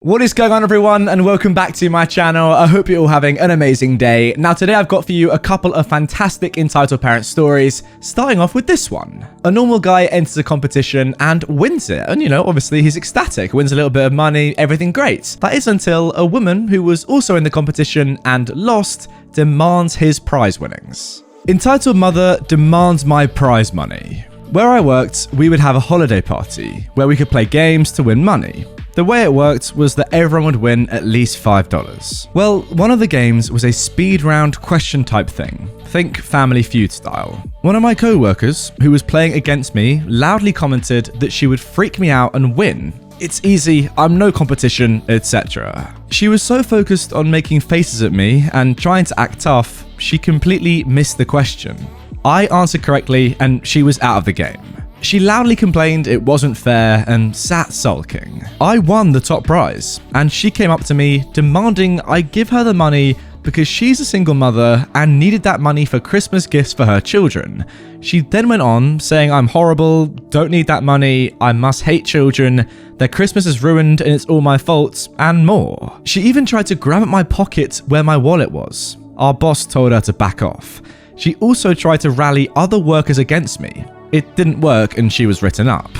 What is going on, everyone, and welcome back to my channel. I hope you're all having an amazing day. Now today I've got for you a couple of fantastic entitled parent stories, starting off with this one. A normal guy enters a competition and wins it, and obviously he's ecstatic, wins a little bit of money, everything great. That is until a woman who was also in the competition and lost demands his prize winnings. Entitled Mother Demands My Prize Money. Where I worked, we would have a holiday party where we could play games to win money. The way it worked was that everyone would win at least $5. Well, one of the games was a speed round question type thing. Think Family Feud style. One of my co-workers, who was playing against me, loudly commented that she would freak me out and win. It's easy, I'm no competition, etc. She was so focused on making faces at me and trying to act tough, she completely missed the question. I answered correctly and she was out of the game. She loudly complained it wasn't fair and sat sulking. I won the top prize, and she came up to me demanding I give her the money because she's a single mother and needed that money for Christmas gifts for her children. She then went on saying I'm horrible, don't need that money, I must hate children, their Christmas is ruined and it's all my fault, and more. She even tried to grab at my pocket where my wallet was. Our boss told her to back off. She also tried to rally other workers against me. It didn't work and she was written up.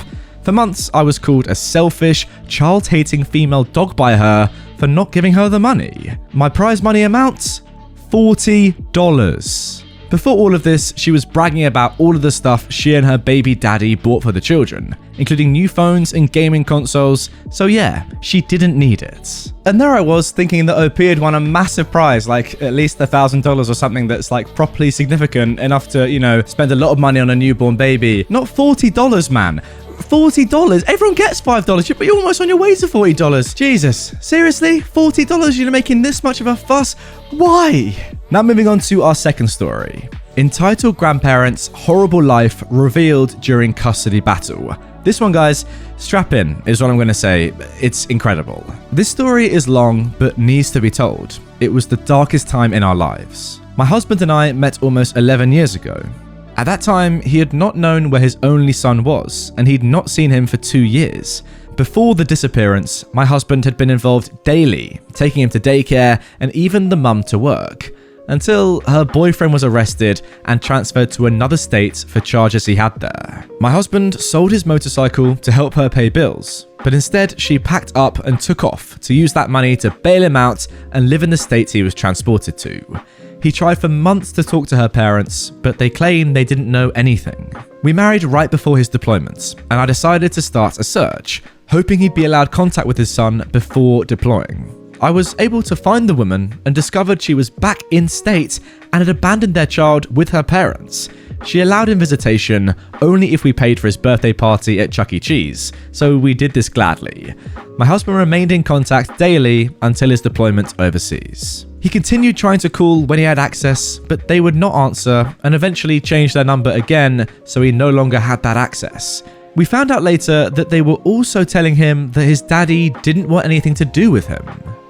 For months, I was called a selfish, child-hating female dog by her for not giving her the money. My prize money amount? $40. Before all of this, she was bragging about all of the stuff she and her baby daddy bought for the children, including new phones and gaming consoles, so yeah, she didn't need it. And there I was thinking that OP had won a massive prize, like at least $1,000 or something that's like properly significant enough to, spend a lot of money on a newborn baby. Not $40, man. $40? Everyone gets $5, but you're almost on your way to $40. Jesus, seriously? $40? You're making this much of a fuss? Why? Now moving on to our second story. Entitled Grandparents' Horrible Life Revealed During Custody Battle. This one, guys, strap in is what I'm going to say. It's incredible. This story is long, but needs to be told. It was the darkest time in our lives. My husband and I met almost 11 years ago. At that time, he had not known where his only son was, and he'd not seen him for 2 years. Before the disappearance, my husband had been involved daily, taking him to daycare and even the mum to work, until her boyfriend was arrested and transferred to another state for charges he had there. My husband sold his motorcycle to help her pay bills, but instead she packed up and took off to use that money to bail him out and live in the state he was transported to. He tried for months to talk to her parents, but they claim they didn't know anything. We married right before his deployment, and I decided to start a search, hoping he'd be allowed contact with his son before deploying. I was able to find the woman and discovered she was back in state and had abandoned their child with her parents. She allowed him visitation only if we paid for his birthday party at Chuck E. Cheese, so we did this gladly. My husband remained in contact daily until his deployment overseas. He continued trying to call when he had access, but they would not answer and eventually changed their number again, so he no longer had that access. We found out later that they were also telling him that his daddy didn't want anything to do with him.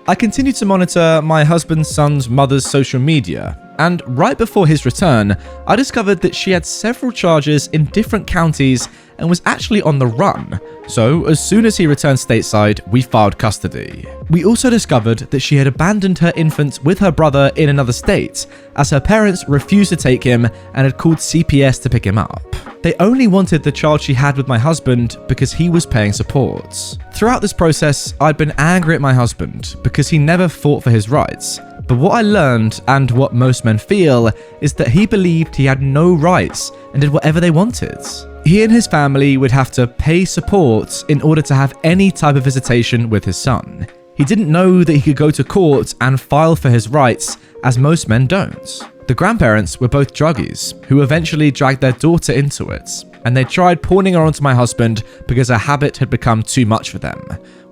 I continued to monitor my husband's son's mother's social media, and right before his return, I discovered that she had several charges in different counties and was actually on the run. So as soon as he returned stateside, we filed custody. We also discovered that she had abandoned her infant with her brother in another state, as her parents refused to take him and had called CPS to pick him up. They only wanted the child she had with my husband because he was paying support. Throughout this process, I'd been angry at my husband because he never fought for his rights. But what I learned, and what most men feel, is that he believed he had no rights and did whatever they wanted. He and his family would have to pay support in order to have any type of visitation with his son. He didn't know that he could go to court and file for his rights, as most men don't. The grandparents were both druggies, who eventually dragged their daughter into it, and they tried pawning her onto my husband because her habit had become too much for them.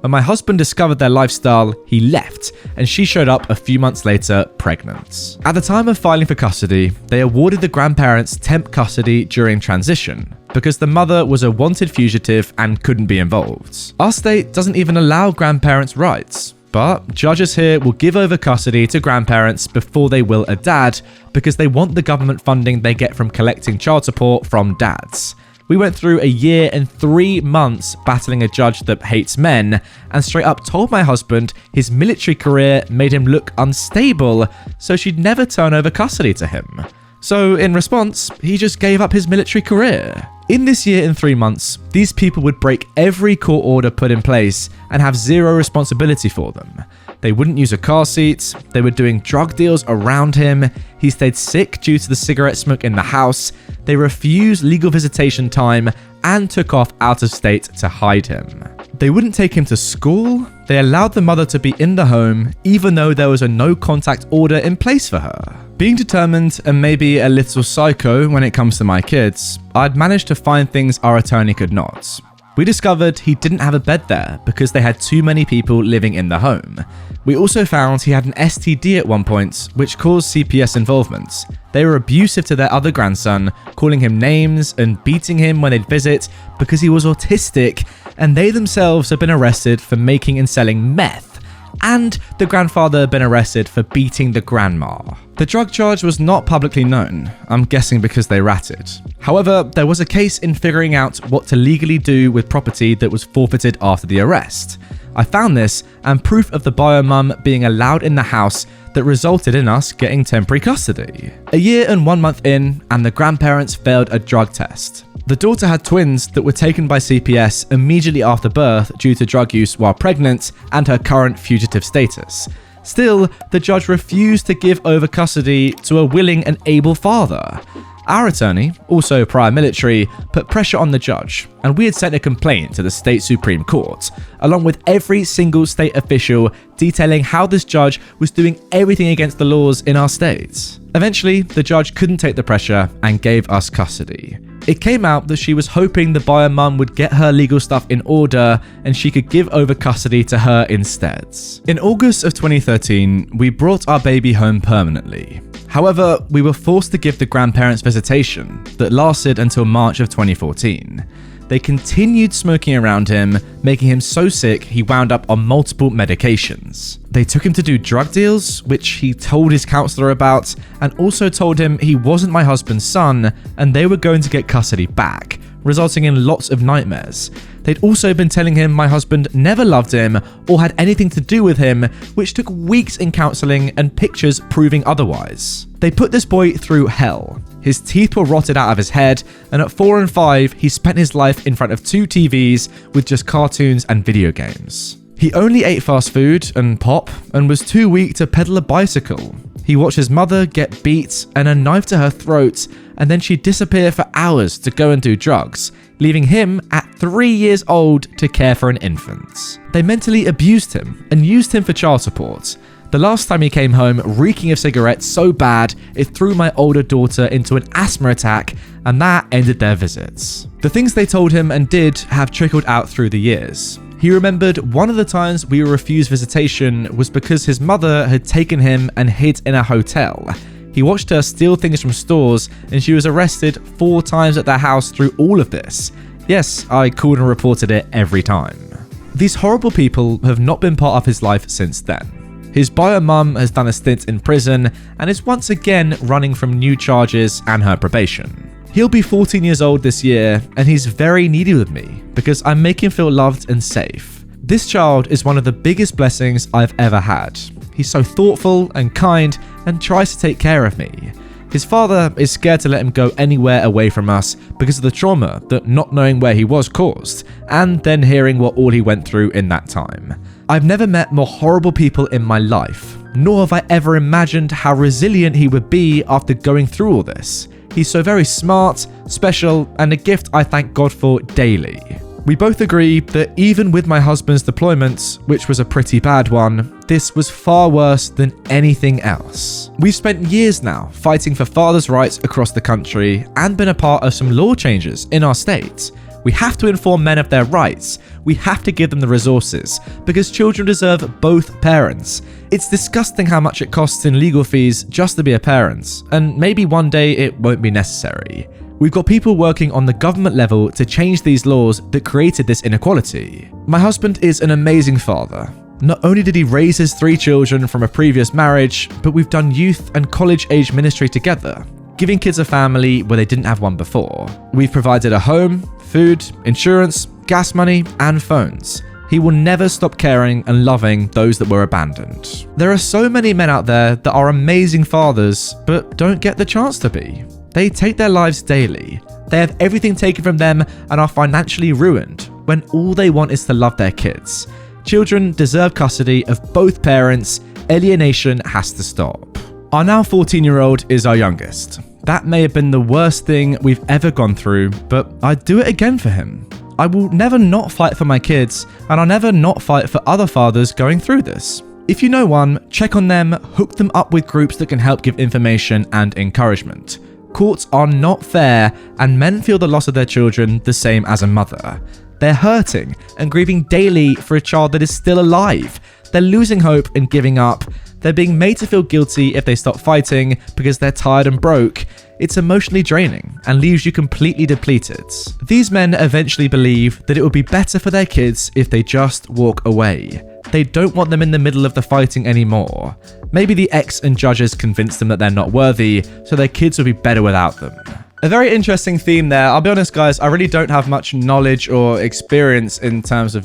When my husband discovered their lifestyle, he left, and she showed up a few months later pregnant. At the time of filing for custody, they awarded the grandparents temp custody during transition, because the mother was a wanted fugitive and couldn't be involved. Our state doesn't even allow grandparents' rights, but judges here will give over custody to grandparents before they will a dad, because they want the government funding they get from collecting child support from dads. We went through a year and 3 months battling a judge that hates men and straight up told my husband his military career made him look unstable, so she'd never turn over custody to him. So in response, he just gave up his military career. In this year and 3 months, these people would break every court order put in place and have zero responsibility for them. They wouldn't use a car seat, they were doing drug deals around him, he stayed sick due to the cigarette smoke in the house, they refused legal visitation time, and took off out of state to hide him. They wouldn't take him to school, they allowed the mother to be in the home, even though there was a no contact order in place for her. Being determined and maybe a little psycho when it comes to my kids, I'd managed to find things our attorney could not. We discovered he didn't have a bed there because they had too many people living in the home. We also found he had an STD at one point, which caused CPS involvement. They were abusive to their other grandson, calling him names and beating him when they'd visit because he was autistic, and they themselves had been arrested for making and selling meth. And the grandfather had been arrested for beating the grandma. The drug charge was not publicly known, I'm guessing because they ratted. However, there was a case in figuring out what to legally do with property that was forfeited after the arrest. I found this and proof of the bio mum being allowed in the house that resulted in us getting temporary custody. A year and 1 month in, and the grandparents failed a drug test. The daughter had twins that were taken by CPS immediately after birth due to drug use while pregnant and her current fugitive status. Still, the judge refused to give over custody to a willing and able father. Our attorney, also prior military, put pressure on the judge, and we had sent a complaint to the state Supreme Court, along with every single state official detailing how this judge was doing everything against the laws in our state. Eventually, the judge couldn't take the pressure and gave us custody. It came out that she was hoping the bio mum would get her legal stuff in order and she could give over custody to her instead. In August of 2013, we brought our baby home permanently. However, we were forced to give the grandparents visitation that lasted until March of 2014. They continued smoking around him, making him so sick he wound up on multiple medications. They took him to do drug deals, which he told his counselor about, and also told him he wasn't my husband's son and they were going to get custody back, resulting in lots of nightmares. They'd also been telling him my husband never loved him or had anything to do with him, which took weeks in counselling and pictures proving otherwise. They put this boy through hell. His teeth were rotted out of his head, and at 4 and 5, he spent his life in front of 2 TVs with just cartoons and video games. He only ate fast food and pop and was too weak to pedal a bicycle. He watched his mother get beat and a knife to her throat, and then she'd disappear for hours to go and do drugs, leaving him at 3 years old to care for an infant. They mentally abused him and used him for child support. The last time he came home reeking of cigarettes so bad, it threw my older daughter into an asthma attack, and that ended their visits. The things they told him and did have trickled out through the years. He remembered one of the times we were refused visitation was because his mother had taken him and hid in a hotel. He watched her steal things from stores, and she was arrested 4 times at their house through all of this. Yes, I called and reported it every time. These horrible people have not been part of his life since then. His bio mum has done a stint in prison and is once again running from new charges and her probation. He'll be 14 years old this year, and he's very needy with me because I make him feel loved and safe. This child is one of the biggest blessings I've ever had. He's so thoughtful and kind and tries to take care of me. His father is scared to let him go anywhere away from us because of the trauma that not knowing where he was caused, and then hearing what all he went through in that time. I've never met more horrible people in my life, nor have I ever imagined how resilient he would be after going through all this. He's so very smart, special, and a gift I thank God for daily. We both agree that even with my husband's deployment, which was a pretty bad one, this was far worse than anything else. We've spent years now fighting for fathers' rights across the country and been a part of some law changes in our state. We have to inform men of their rights. We have to give them the resources because children deserve both parents. It's disgusting how much it costs in legal fees just to be a parent, and maybe one day it won't be necessary. We've got people working on the government level to change these laws that created this inequality. My husband is an amazing father. Not only did he raise his 3 children from a previous marriage, but we've done youth and college-age ministry together. giving kids a family where they didn't have one before. We've provided a home, food, insurance, gas money, and phones. He will never stop caring and loving those that were abandoned. There are so many men out there that are amazing fathers, but don't get the chance to be. They take their lives daily. They have everything taken from them and are financially ruined when all they want is to love their kids. Children deserve custody of both parents. Alienation has to stop. Our now 14-year-old is our youngest. That may have been the worst thing we've ever gone through, but I'd do it again for him. I will never not fight for my kids, and I'll never not fight for other fathers going through this. If you know one, check on them, hook them up with groups that can help give information and encouragement. Courts are not fair, and men feel the loss of their children the same as a mother. They're hurting and grieving daily for a child that is still alive. They're losing hope and giving up. They're being made to feel guilty if they stop fighting because they're tired and broke. It's emotionally draining and leaves you completely depleted. These men eventually believe that it would be better for their kids if they just walk away. They don't want them in the middle of the fighting anymore. Maybe the ex and judges convince them that they're not worthy, so their kids will be better without them. A very interesting theme there. I'll be honest, guys, I really don't have much knowledge or experience in terms of,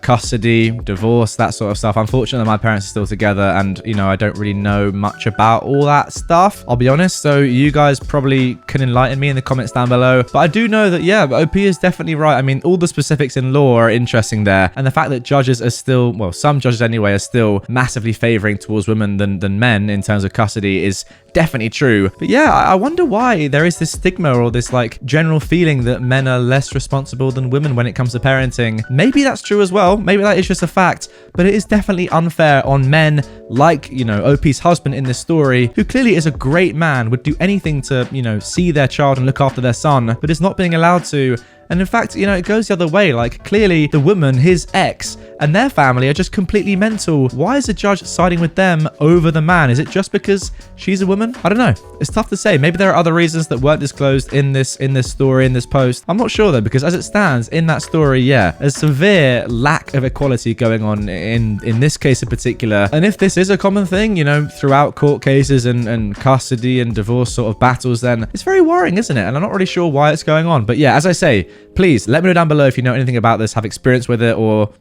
custody, divorce, that sort of stuff. Unfortunately, my parents are still together and, I don't really know much about all that stuff. I'll be honest. So you guys probably can enlighten me in the comments down below. But I do know that, OP is definitely right. I mean, all the specifics in law are interesting there. And the fact that judges are still, some judges anyway, are still massively favoring towards women than men in terms of custody is definitely true. But I wonder why there is this stigma or this general feeling that men are less responsible than women when it comes to parenting. Maybe that's true as well. Maybe that is just a fact, but it is definitely unfair on men like, OP's husband in this story, who clearly is a great man, would do anything to, see their child and look after their son, but is not being allowed to. And in fact, it goes the other way. Clearly the woman, his ex, and their family are just completely mental. Why is the judge siding with them over the man? Is it just because she's a woman? I don't know. It's tough to say. Maybe there are other reasons that weren't disclosed in this story, in this post. I'm not sure though, because as it stands in that story, a severe lack of equality going on in this case in particular. And if this is a common thing, throughout court cases and custody and divorce sort of battles, then it's very worrying, isn't it? And I'm not really sure why it's going on. But as I say, please let me know down below if you know anything about this, have experience with it, or,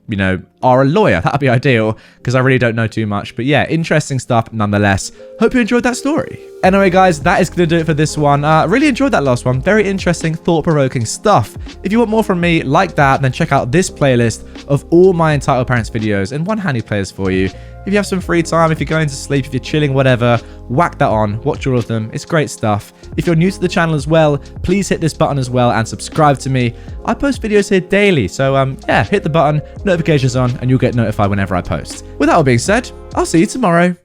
are a lawyer. That'd be ideal, because I really don't know too much. But interesting stuff nonetheless. Hope you enjoyed that story. Anyway, guys, that is going to do it for this one. Really enjoyed that last one. Very interesting, thought-provoking stuff. If you want more from me like that, then check out this playlist of all my Entitled Parents videos and one handy playlist for you. If you have some free time, if you're going to sleep, if you're chilling, whatever, whack that on, watch all of them. It's great stuff. If you're new to the channel as well, please hit this button as well and subscribe to me. I post videos here daily, so hit the button, notifications on, and you'll get notified whenever I post. With that all being said, I'll see you tomorrow.